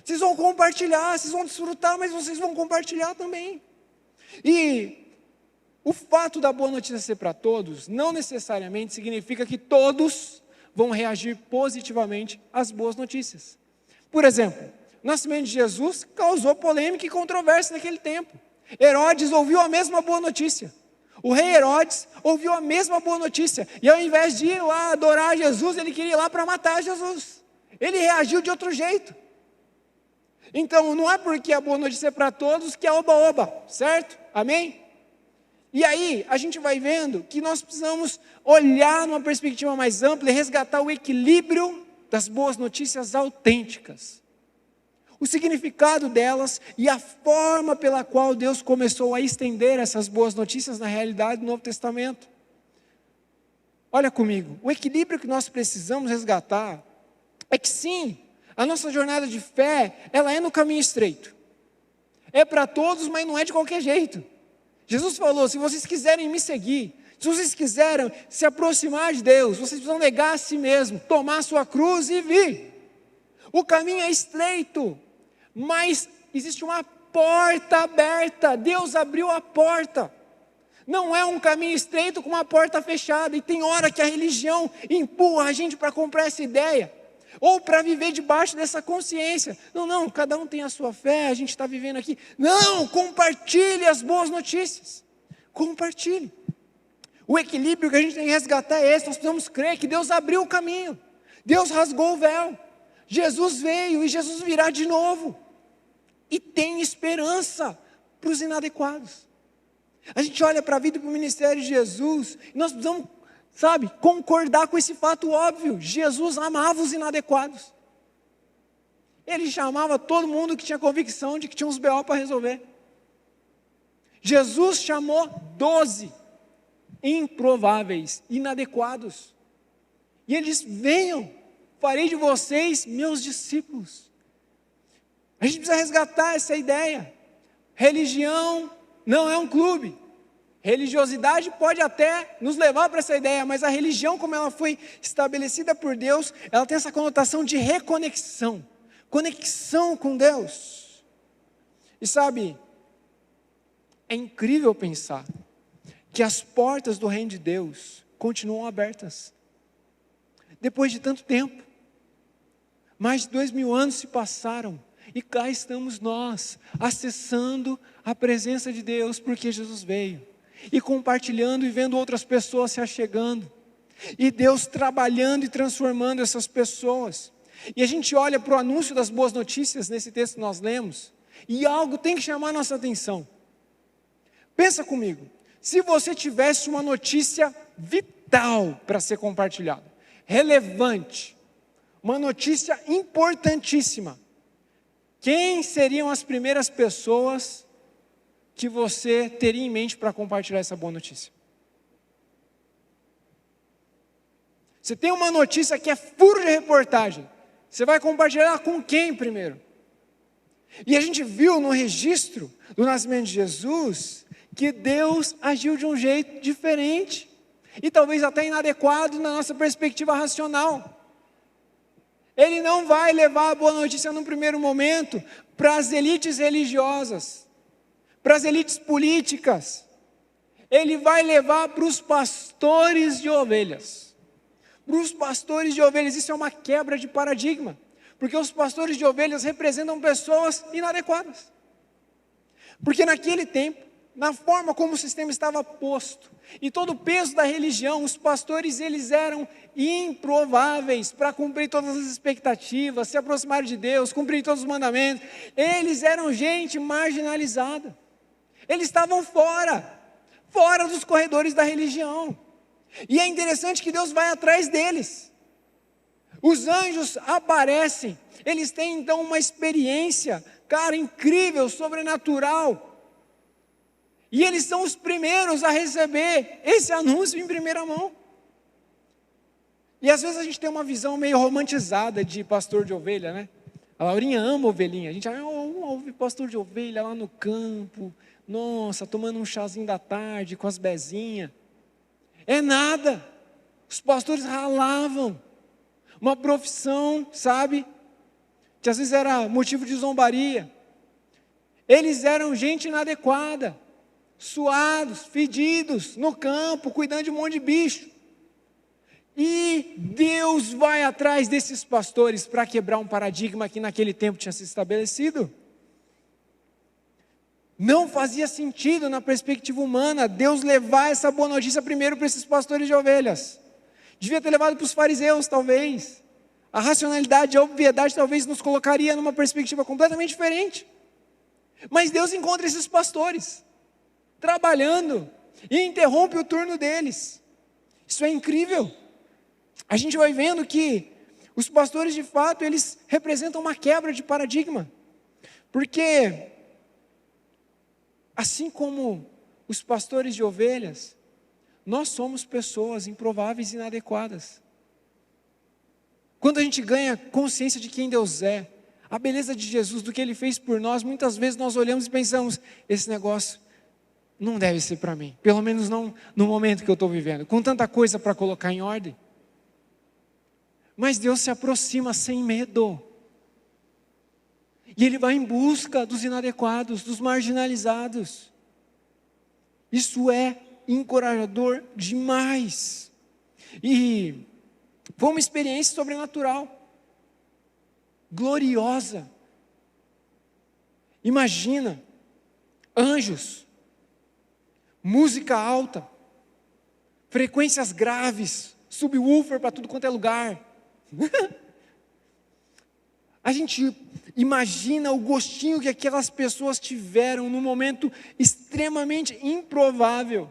vocês vão compartilhar, vocês vão desfrutar, mas vocês vão compartilhar também. E o fato da boa notícia ser para todos, não necessariamente significa que todos vão reagir positivamente às boas notícias. Por exemplo, o nascimento de Jesus causou polêmica e controvérsia naquele tempo. Herodes ouviu a mesma boa notícia. O rei Herodes ouviu a mesma boa notícia. E ao invés de ir lá adorar Jesus, ele queria ir lá para matar Jesus. Ele reagiu de outro jeito. Então, não é porque a boa notícia é para todos que é oba-oba, certo? Amém? E aí, a gente vai vendo que nós precisamos olhar numa perspectiva mais ampla e resgatar o equilíbrio das boas notícias autênticas. O significado delas e a forma pela qual Deus começou a estender essas boas notícias na realidade do Novo Testamento. Olha comigo, o equilíbrio que nós precisamos resgatar é que sim, a nossa jornada de fé, ela é no caminho estreito. É para todos, mas não é de qualquer jeito. Jesus falou: se vocês quiserem me seguir, se vocês quiserem se aproximar de Deus, vocês precisam negar a si mesmo, tomar a sua cruz e vir. O caminho é estreito, mas existe uma porta aberta. Deus abriu a porta. Não é um caminho estreito com uma porta fechada. E tem hora que a religião empurra a gente para comprar essa ideia, ou para viver debaixo dessa consciência. Não, cada um tem a sua fé, a gente está vivendo aqui. Não, compartilhe as boas notícias. Compartilhe. O equilíbrio que a gente tem que resgatar é esse. Nós precisamos crer que Deus abriu o caminho. Deus rasgou o véu. Jesus veio e Jesus virá de novo. E tem esperança para os inadequados. A gente olha para a vida e para o ministério de Jesus, e nós precisamos, concordar com esse fato óbvio. Jesus amava os inadequados. Ele chamava todo mundo que tinha convicção de que tinha uns BO para resolver. Jesus chamou 12 improváveis, inadequados. E ele disse: venham, farei de vocês meus discípulos. A gente precisa resgatar essa ideia. Religião não é um clube. Religiosidade pode até nos levar para essa ideia, mas a religião, como ela foi estabelecida por Deus, ela tem essa conotação de reconexão, conexão com Deus. E É incrível pensar que as portas do reino de Deus continuam abertas. Depois de tanto tempo, mais de 2000 anos se passaram, e cá estamos nós, acessando a presença de Deus, porque Jesus veio, e compartilhando e vendo outras pessoas se achegando, e Deus trabalhando e transformando essas pessoas. E a gente olha para o anúncio das boas notícias, nesse texto que nós lemos, e algo tem que chamar a nossa atenção. Pensa comigo, se você tivesse uma notícia vital para ser compartilhada, relevante, uma notícia importantíssima, quem seriam as primeiras pessoas que você teria em mente para compartilhar essa boa notícia? Você tem uma notícia que é furo de reportagem, você vai compartilhar com quem primeiro? E a gente viu no registro do nascimento de Jesus, que Deus agiu de um jeito diferente, e talvez até inadequado na nossa perspectiva racional. Ele não vai levar a boa notícia no primeiro momento para as elites religiosas, para as elites políticas. Ele vai levar para os pastores de ovelhas. Para os pastores de ovelhas, isso é uma quebra de paradigma, porque os pastores de ovelhas representam pessoas inadequadas. Porque naquele tempo, na forma como o sistema estava posto, e todo o peso da religião, os pastores eles eram improváveis para cumprir todas as expectativas, se aproximar de Deus, cumprir todos os mandamentos. Eles eram gente marginalizada, eles estavam fora dos corredores da religião, e é interessante que Deus vai atrás deles. Os anjos aparecem, eles têm então uma experiência, cara, incrível, sobrenatural, e eles são os primeiros a receber esse anúncio em primeira mão. E às vezes a gente tem uma visão meio romantizada de pastor de ovelha, né? A Laurinha ama ovelhinha, a gente ouve pastor de ovelha lá no campo, nossa, tomando um chazinho da tarde com as bezinhas. É nada, os pastores ralavam, uma profissão, sabe, que às vezes era motivo de zombaria. Eles eram gente inadequada, suados, fedidos, no campo, cuidando de um monte de bicho. E Deus vai atrás desses pastores para quebrar um paradigma que naquele tempo tinha se estabelecido. Não fazia sentido na perspectiva humana Deus levar essa boa notícia primeiro para esses pastores de ovelhas. Devia ter levado para os fariseus, talvez. A racionalidade, a obviedade talvez nos colocaria numa perspectiva completamente diferente. Mas Deus encontra esses pastores trabalhando e interrompe o turno deles. Isso é incrível. A gente vai vendo que os pastores de fato, eles representam uma quebra de paradigma. Porque assim como os pastores de ovelhas, nós somos pessoas improváveis e inadequadas. Quando a gente ganha consciência de quem Deus é, a beleza de Jesus, do que Ele fez por nós, muitas vezes nós olhamos e pensamos, esse negócio não deve ser para mim, pelo menos não no momento que eu estou vivendo, com tanta coisa para colocar em ordem. Mas Deus se aproxima sem medo, e Ele vai em busca dos inadequados, dos marginalizados. Isso é encorajador demais, e foi uma experiência sobrenatural, gloriosa. Imagina, anjos, música alta, frequências graves, subwoofer para tudo quanto é lugar. A gente imagina o gostinho que aquelas pessoas tiveram num momento extremamente improvável.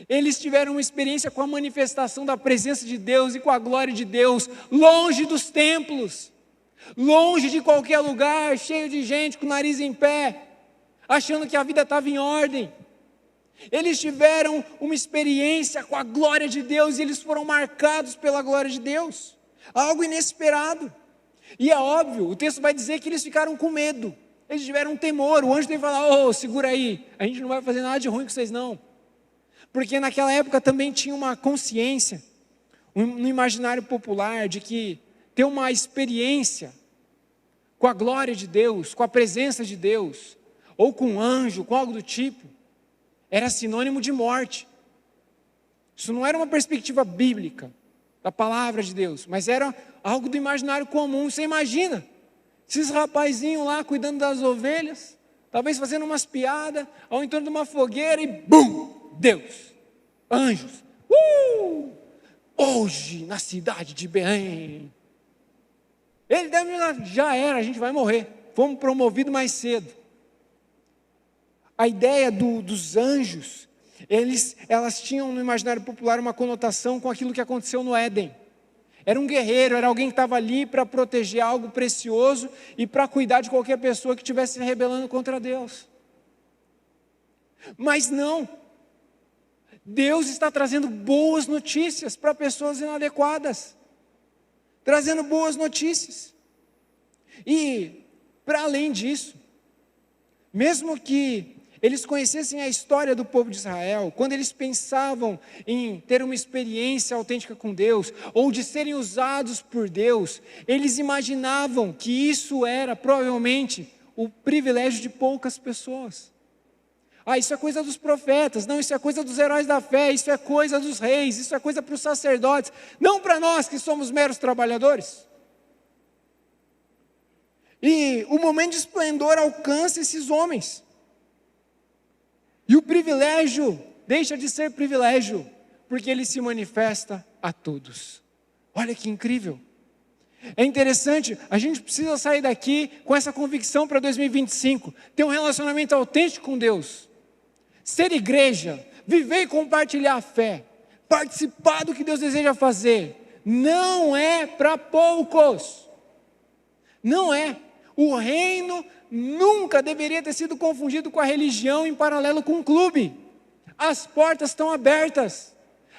Eles tiveram uma experiência com a manifestação da presença de Deus e com a glória de Deus, longe dos templos, longe de qualquer lugar, cheio de gente com o nariz em pé, achando que a vida estava em ordem. Eles tiveram uma experiência com a glória de Deus e eles foram marcados pela glória de Deus, algo inesperado. E é óbvio, o texto vai dizer que eles ficaram com medo, eles tiveram um temor. O anjo tem que falar, segura aí, a gente não vai fazer nada de ruim com vocês não. Porque naquela época também tinha uma consciência, no imaginário popular, de que ter uma experiência com a glória de Deus, com a presença de Deus, ou com anjo, com algo do tipo, era sinônimo de morte. Isso não era uma perspectiva bíblica da palavra de Deus, mas era algo do imaginário comum. Você imagina, esses rapazinhos lá cuidando das ovelhas, talvez fazendo umas piadas, ao entorno de uma fogueira e bum, Deus, anjos, hoje na cidade de Belém. Ele deve, já era, a gente vai morrer, fomos promovidos mais cedo. A ideia dos anjos, elas tinham no imaginário popular uma conotação com aquilo que aconteceu no Éden. Era um guerreiro, era alguém que estava ali para proteger algo precioso e para cuidar de qualquer pessoa que estivesse se rebelando contra Deus. Mas não, Deus está trazendo boas notícias para pessoas inadequadas, trazendo boas notícias. E, para além disso, mesmo que eles conhecessem a história do povo de Israel, quando eles pensavam em ter uma experiência autêntica com Deus, ou de serem usados por Deus, eles imaginavam que isso era provavelmente o privilégio de poucas pessoas. Isso é coisa dos profetas, não, isso é coisa dos heróis da fé, isso é coisa dos reis, isso é coisa para os sacerdotes, não para nós que somos meros trabalhadores. E o momento de esplendor alcança esses homens. E o privilégio deixa de ser privilégio, porque ele se manifesta a todos. Olha que incrível. É interessante, a gente precisa sair daqui com essa convicção para 2025, ter um relacionamento autêntico com Deus, ser igreja, viver e compartilhar a fé, participar do que Deus deseja fazer, não é para poucos, não é. O reino nunca deveria ter sido confundido com a religião em paralelo com um clube. As portas estão abertas.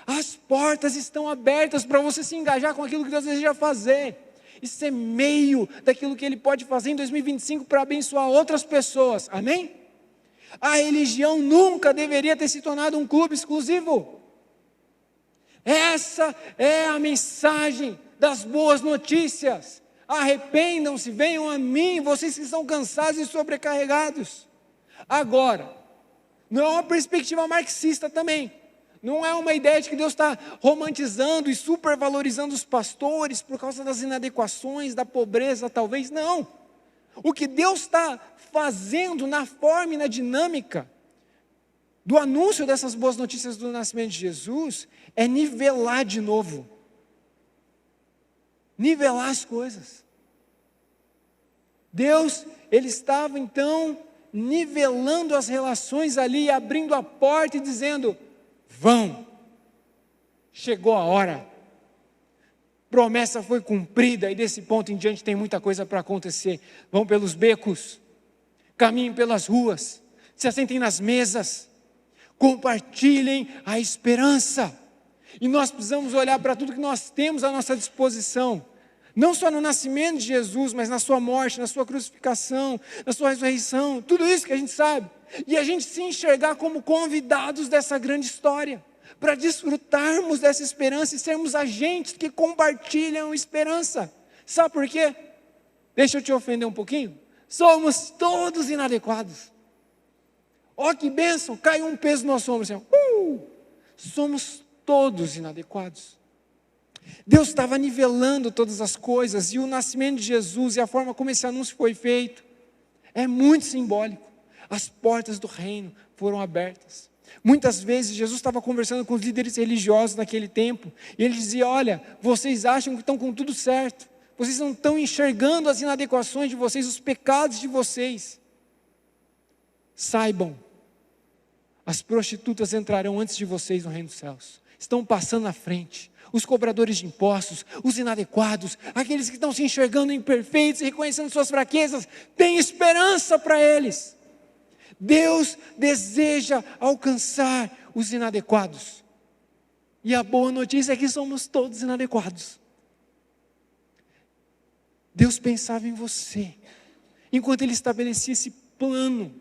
As portas estão abertas para você se engajar com aquilo que Deus deseja fazer. E ser meio daquilo que Ele pode fazer em 2025 para abençoar outras pessoas. Amém? A religião nunca deveria ter se tornado um clube exclusivo. Essa é a mensagem das boas notícias. Arrependam-se, venham a mim, vocês que estão cansados e sobrecarregados. Agora, não é uma perspectiva marxista também, não é uma ideia de que Deus está romantizando e supervalorizando os pastores por causa das inadequações, da pobreza talvez, não. O que Deus está fazendo na forma e na dinâmica do anúncio dessas boas notícias do nascimento de Jesus é nivelar de novo. Nivelar as coisas. Deus, Ele estava então nivelando as relações ali, abrindo a porta e dizendo, vão, chegou a hora, promessa foi cumprida e desse ponto em diante tem muita coisa para acontecer. Vão pelos becos, caminhem pelas ruas, se assentem nas mesas, compartilhem a esperança. E nós precisamos olhar para tudo que nós temos à nossa disposição, não só no nascimento de Jesus, mas na sua morte, na sua crucificação, na sua ressurreição, tudo isso que a gente sabe, e a gente se enxergar como convidados dessa grande história, para desfrutarmos dessa esperança e sermos agentes que compartilham esperança. Sabe por quê? Deixa eu te ofender um pouquinho. Somos todos inadequados. Ó que bênção, caiu um peso no nosso ombro assim, somos todos inadequados. Deus estava nivelando todas as coisas, e o nascimento de Jesus e a forma como esse anúncio foi feito é muito simbólico. As portas do reino foram abertas. Muitas vezes Jesus estava conversando com os líderes religiosos naquele tempo, e ele dizia, olha, vocês acham que estão com tudo certo, vocês não estão enxergando as inadequações de vocês, os pecados de vocês. Saibam, as prostitutas entrarão antes de vocês no reino dos céus. Estão passando na frente, os cobradores de impostos, os inadequados, aqueles que estão se enxergando imperfeitos e reconhecendo suas fraquezas, tem esperança para eles. Deus deseja alcançar os inadequados, e a boa notícia é que somos todos inadequados. Deus pensava em você, enquanto Ele estabelecia esse plano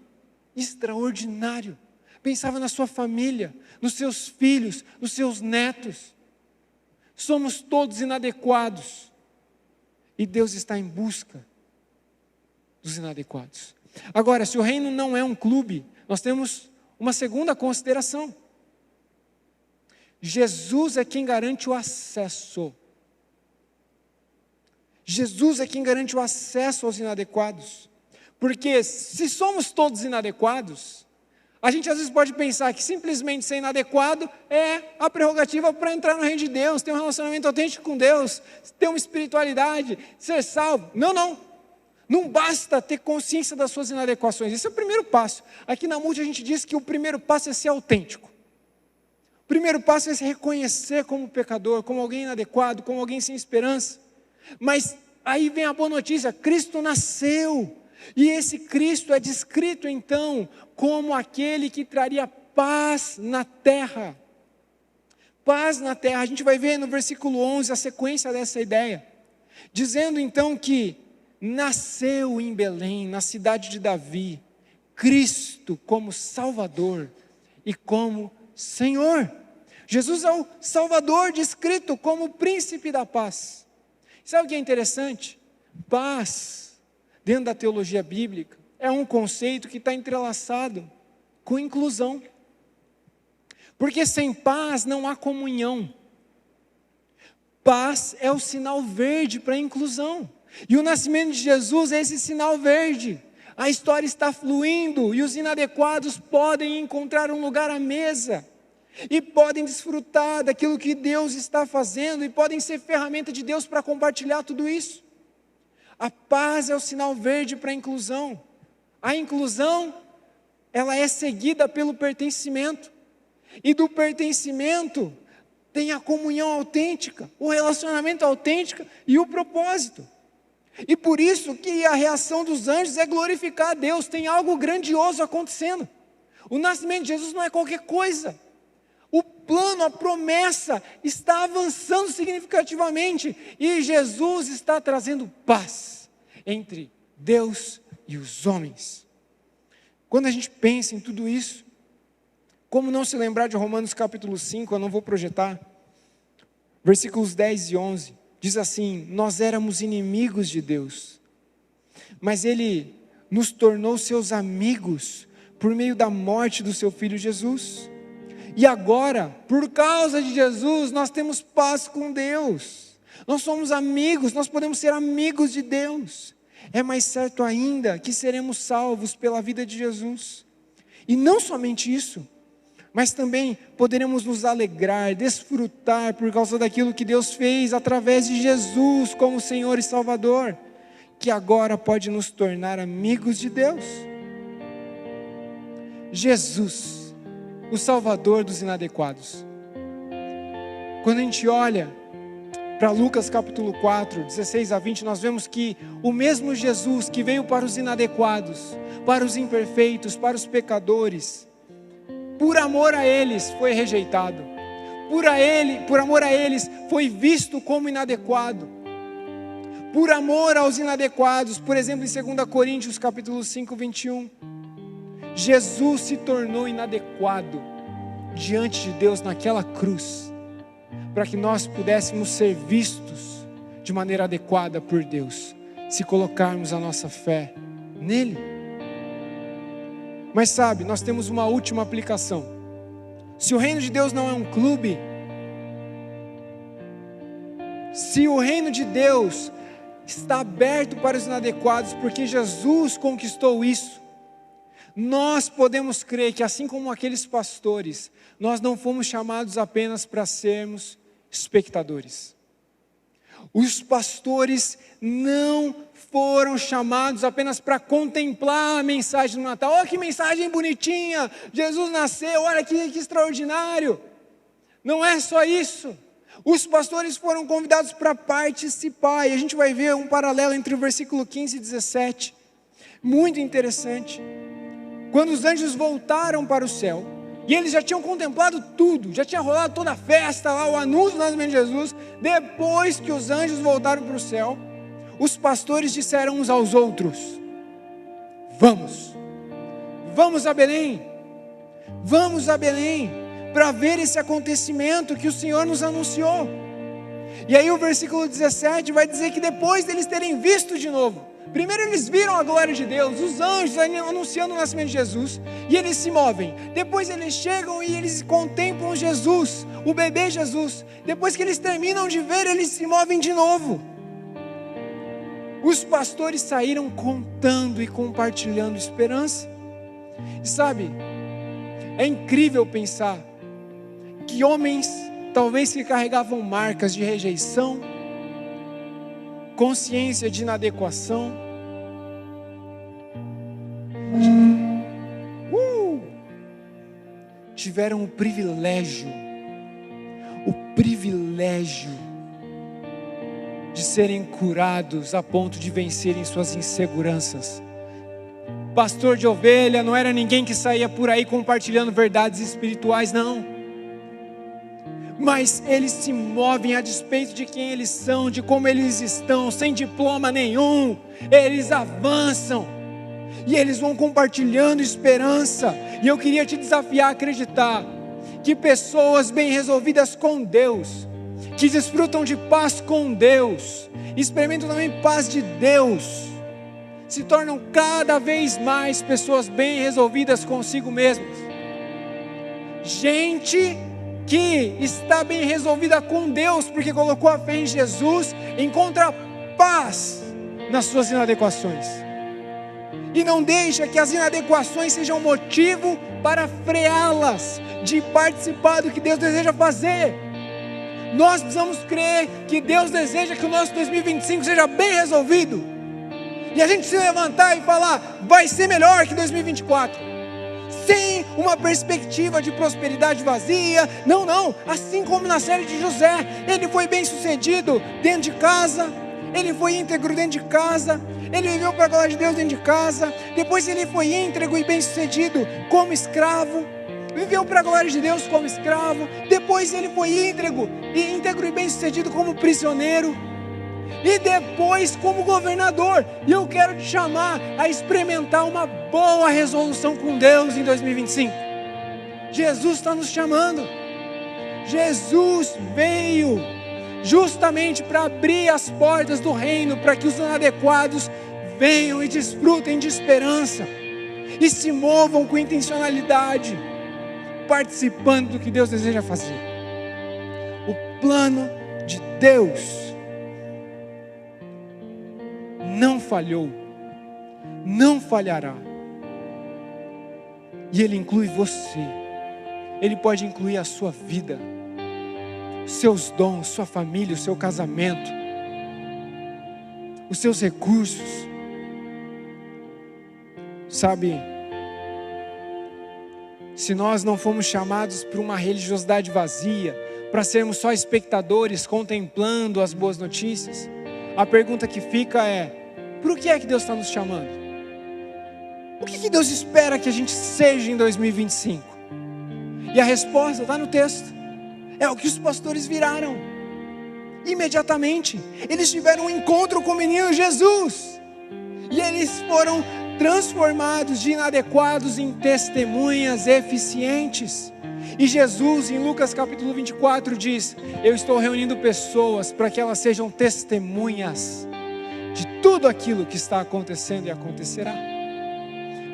extraordinário, pensava na sua família, nos seus filhos, nos seus netos. Somos todos inadequados, e Deus está em busca dos inadequados. Agora, se o reino não é um clube, nós temos uma segunda consideração. Jesus é quem garante o acesso. Jesus é quem garante o acesso aos inadequados. Porque se somos todos inadequados, a gente às vezes pode pensar que simplesmente ser inadequado é a prerrogativa para entrar no reino de Deus, ter um relacionamento autêntico com Deus, ter uma espiritualidade, ser salvo. Não. Não basta ter consciência das suas inadequações. Esse é o primeiro passo. Aqui na Multi a gente diz que o primeiro passo é ser autêntico. O primeiro passo é se reconhecer como pecador, como alguém inadequado, como alguém sem esperança. Mas aí vem a boa notícia, Cristo nasceu. E esse Cristo é descrito então como aquele que traria paz na terra. Paz na terra. A gente vai ver no versículo 11 a sequência dessa ideia. Dizendo então que nasceu em Belém, na cidade de Davi, Cristo como Salvador e como Senhor. Jesus é o Salvador descrito como Príncipe da Paz. Sabe o que é interessante? Paz, dentro da teologia bíblica, é um conceito que está entrelaçado com inclusão. Porque sem paz não há comunhão. Paz é o sinal verde para a inclusão. E o nascimento de Jesus é esse sinal verde. A história está fluindo e os inadequados podem encontrar um lugar à mesa. E podem desfrutar daquilo que Deus está fazendo e podem ser ferramenta de Deus para compartilhar tudo isso. A paz é o sinal verde para a inclusão. A inclusão, ela é seguida pelo pertencimento. E do pertencimento tem a comunhão autêntica, o relacionamento autêntico e o propósito. E por isso que a reação dos anjos é glorificar a Deus, tem algo grandioso acontecendo. O nascimento de Jesus não é qualquer coisa. O plano, a promessa está avançando significativamente e Jesus está trazendo paz entre Deus e os homens. Quando a gente pensa em tudo isso, como não se lembrar de Romanos capítulo 5, eu não vou projetar, versículos 10 e 11, diz assim: nós éramos inimigos de Deus, mas Ele nos tornou seus amigos por meio da morte do seu Filho Jesus. E agora, por causa de Jesus, nós temos paz com Deus. Nós somos amigos, nós podemos ser amigos de Deus. É mais certo ainda que seremos salvos pela vida de Jesus. E não somente isso, mas também poderemos nos alegrar, desfrutar por causa daquilo que Deus fez através de Jesus como Senhor e Salvador, que agora pode nos tornar amigos de Deus. Jesus, o Salvador dos inadequados. Quando a gente olha para Lucas capítulo 4, 16 a 20, nós vemos que o mesmo Jesus que veio para os inadequados, para os imperfeitos, para os pecadores, por amor a eles foi rejeitado, por amor a eles foi visto como inadequado, por amor aos inadequados, por exemplo em 2 Coríntios capítulo 5, 21, Jesus se tornou inadequado diante de Deus naquela cruz, para que nós pudéssemos ser vistos de maneira adequada por Deus, se colocarmos a nossa fé nele. Mas sabe, nós temos uma última aplicação. Se o reino de Deus não é um clube, se o reino de Deus está aberto para os inadequados, porque Jesus conquistou isso, nós podemos crer que assim como aqueles pastores, nós não fomos chamados apenas para sermos espectadores. Os pastores não foram chamados apenas para contemplar a mensagem do Natal. Olha que mensagem bonitinha, Jesus nasceu, olha que extraordinário. Não é só isso. Os pastores foram convidados para participar, e a gente vai ver um paralelo entre o versículo 15 e 17, muito interessante. Quando os anjos voltaram para o céu, e eles já tinham contemplado tudo, já tinha rolado toda a festa lá, o anúncio do nascimento de Jesus. Depois que os anjos voltaram para o céu, os pastores disseram uns aos outros: vamos a Belém, para ver esse acontecimento que o Senhor nos anunciou. E aí o versículo 17 vai dizer que depois deles terem visto de novo, Primeiro eles viram a glória de Deus, os anjos anunciando o nascimento de Jesus, e eles se movem. Depois eles chegam e eles contemplam Jesus, o bebê Jesus. Depois que eles terminam de ver, eles se movem de novo. Os pastores saíram contando e compartilhando esperança. E sabe, é incrível pensar que homens, talvez que carregavam marcas de rejeição, consciência de inadequação, tiveram o privilégio de serem curados a ponto de vencerem suas inseguranças. Pastor de ovelha não era ninguém que saía por aí compartilhando verdades espirituais, não. Mas eles se movem a despeito de quem eles são, de como eles estão, sem diploma nenhum. Eles avançam e eles vão compartilhando esperança. E eu queria te desafiar a acreditar que pessoas bem resolvidas com Deus, que desfrutam de paz com Deus, experimentam também paz de Deus, se tornam cada vez mais pessoas bem resolvidas consigo mesmas. Gente que está bem resolvida com Deus, porque colocou a fé em Jesus, encontra paz nas suas inadequações, e não deixa que as inadequações sejam motivo para freá-las de participar do que Deus deseja fazer. Nós precisamos crer que Deus deseja que o nosso 2025 seja bem resolvido, e a gente se levantar e falar, vai ser melhor que 2024, sem uma perspectiva de prosperidade vazia. Não, assim como na série de José, ele foi bem sucedido dentro de casa, ele foi íntegro dentro de casa, ele viveu para a glória de Deus dentro de casa, depois ele foi íntegro e bem sucedido como escravo, viveu para a glória de Deus como escravo, depois ele foi íntegro e bem sucedido como prisioneiro, e depois como governador. E eu quero te chamar a experimentar uma boa resolução com Deus em 2025. Jesus está nos chamando. Jesus veio justamente para abrir as portas do reino, para que os inadequados venham e desfrutem de esperança, e se movam com intencionalidade, participando do que Deus deseja fazer. O plano de Deus não falhou, não falhará, e Ele inclui você. Ele pode incluir a sua vida, seus dons, sua família, o seu casamento, os seus recursos. Sabe, se nós não fomos chamados para uma religiosidade vazia, para sermos só espectadores contemplando as boas notícias, a pergunta que fica é: por que é que Deus está nos chamando? O que Deus espera que a gente seja em 2025? E a resposta está no texto. É o que os pastores viraram. Imediatamente, eles tiveram um encontro com o menino Jesus, e eles foram transformados de inadequados em testemunhas eficientes. E Jesus, em Lucas capítulo 24, diz: eu estou reunindo pessoas para que elas sejam testemunhas de tudo aquilo que está acontecendo e acontecerá.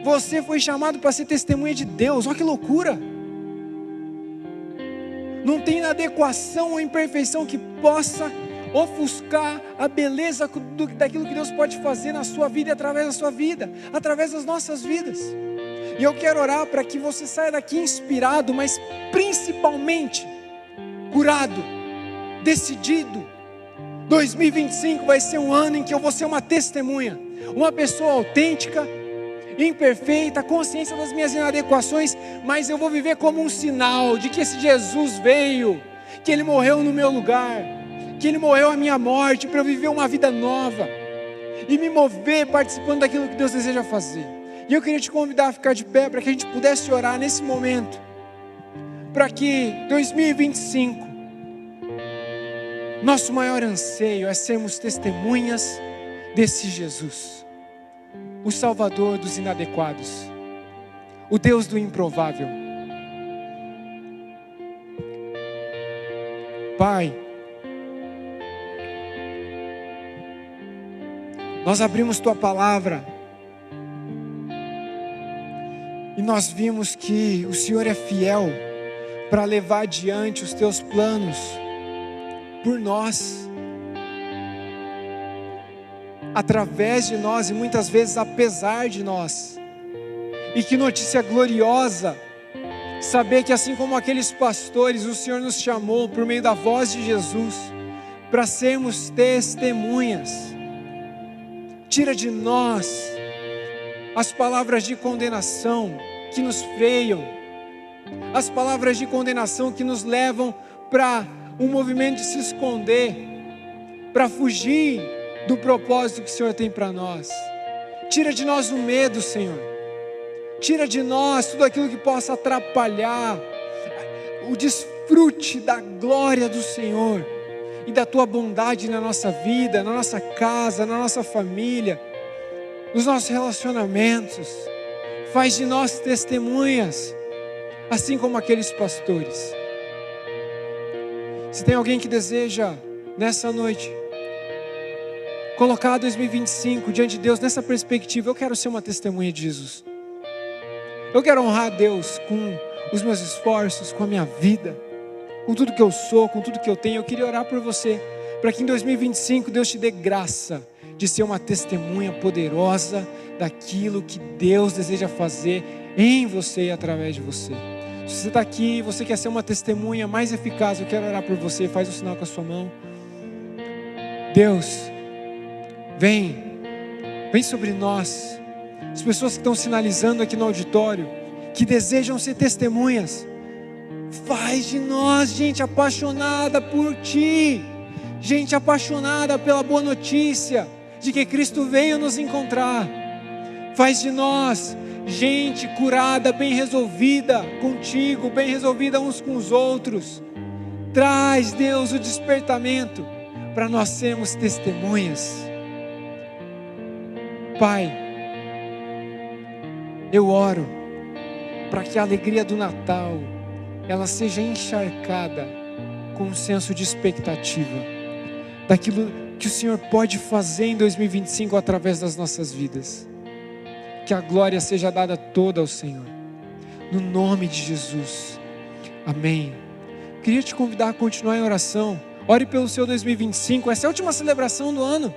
Você foi chamado para ser testemunha de Deus. Olha que loucura! Não tem inadequação ou imperfeição que possa ofuscar a beleza daquilo que Deus pode fazer na sua vida e através da sua vida, através das nossas vidas. E eu quero orar para que você saia daqui inspirado, mas principalmente curado, decidido. 2025 vai ser um ano em que eu vou ser uma testemunha, uma pessoa autêntica, imperfeita, consciência das minhas inadequações, mas eu vou viver como um sinal de que esse Jesus veio, que Ele morreu no meu lugar, que Ele morreu a minha morte para eu viver uma vida nova e me mover participando daquilo que Deus deseja fazer. E eu queria te convidar a ficar de pé para que a gente pudesse orar nesse momento, para que 2025, nosso maior anseio é sermos testemunhas desse Jesus, o Salvador dos inadequados, o Deus do improvável. Pai, Nós abrimos tua palavra e nós vimos que o Senhor é fiel para levar adiante os teus planos por nós, através de nós e muitas vezes apesar de nós. E que notícia gloriosa saber que, assim como aqueles pastores, o Senhor nos chamou por meio da voz de Jesus para sermos testemunhas. Tira de nós as palavras de condenação que nos freiam, as palavras de condenação que nos levam para um movimento de se esconder, para fugir do propósito que o Senhor tem para nós. Tira de nós o medo, Senhor. Tira de nós tudo aquilo que possa atrapalhar o desfrute da glória do Senhor e da tua bondade na nossa vida, na nossa casa, na nossa família, nos nossos relacionamentos. Faz de nós testemunhas, assim como aqueles pastores. Se tem alguém que deseja nessa noite colocar 2025 diante de Deus nessa perspectiva, eu quero ser uma testemunha de Jesus. Eu quero honrar a Deus com os meus esforços, com a minha vida, com tudo que eu sou, com tudo que eu tenho. Eu queria orar por você, para que em 2025 Deus te dê graça de ser uma testemunha poderosa daquilo que Deus deseja fazer em você e através de você. Se você está aqui e você quer ser uma testemunha mais eficaz, eu quero orar por você. Faz um sinal com a sua mão. Deus, vem sobre nós. As pessoas que estão sinalizando aqui no auditório, que desejam ser testemunhas, faz de nós gente apaixonada por Ti, gente apaixonada pela boa notícia de que Cristo veio nos encontrar. Faz de nós gente curada, bem resolvida contigo, bem resolvida uns com os outros. Traz, Deus, o despertamento para nós sermos testemunhas. Pai, eu oro para que a alegria do Natal ela seja encharcada com um senso de expectativa daquilo que o Senhor pode fazer em 2025 através das nossas vidas. Que a glória seja dada toda ao Senhor, no nome de Jesus, amém. Queria te convidar a continuar em oração. Ore pelo seu 2025, essa é a última celebração do ano.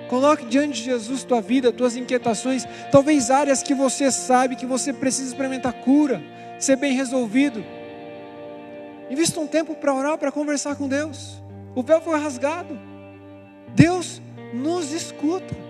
Coloque diante de Jesus tua vida, tuas inquietações, talvez áreas que você sabe que você precisa experimentar cura, ser bem resolvido. Invista um tempo para orar, para conversar com Deus. O véu foi rasgado. Deus nos escuta.